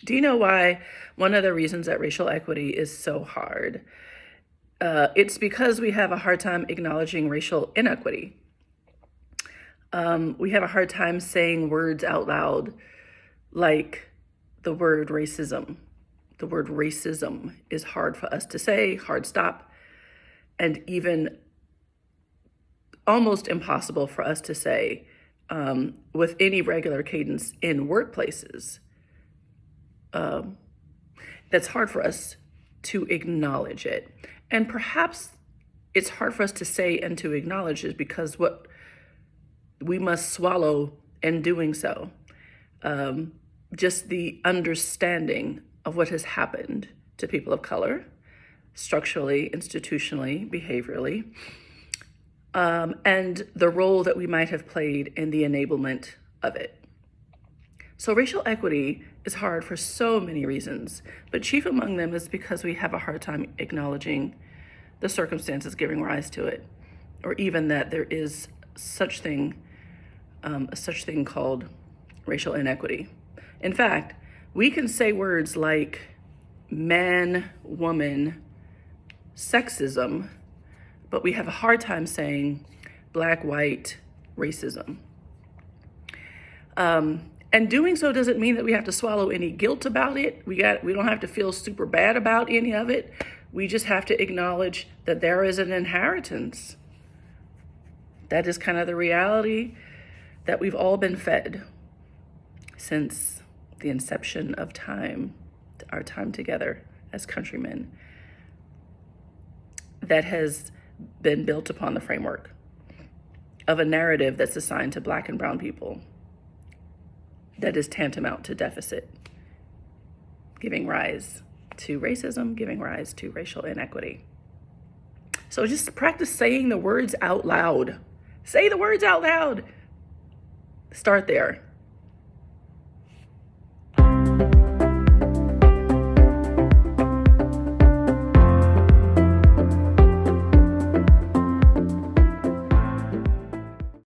Do you know why one of the reasons that racial equity is so hard? It's because we have a hard time acknowledging racial inequity. We have a hard time saying words out loud like the word racism. The word racism is hard for us to say, hard stop, and even almost impossible for us to say with any regular cadence in workplaces. That's hard for us to acknowledge it. And perhaps it's hard for us to say and to acknowledge it because what we must swallow in doing so. Just the understanding of what has happened to people of color, structurally, institutionally, behaviorally, and the role that we might have played in the enablement of it. So racial equity is hard for so many reasons, but chief among them is because we have a hard time acknowledging the circumstances giving rise to it, or even that there is a such thing called racial inequity. In fact, we can say words like man, woman, sexism, but we have a hard time saying black, white, racism. And doing so doesn't mean that we have to swallow any guilt about it. We don't have to feel super bad about any of it. We just have to acknowledge that there is an inheritance. That is kind of the reality that we've all been fed since the inception of time, our time together as countrymen, that has been built upon the framework of a narrative that's assigned to Black and brown people that is tantamount to deficit, giving rise to racism, giving rise to racial inequity. So just practice saying the words out loud. Say the words out loud. Start there.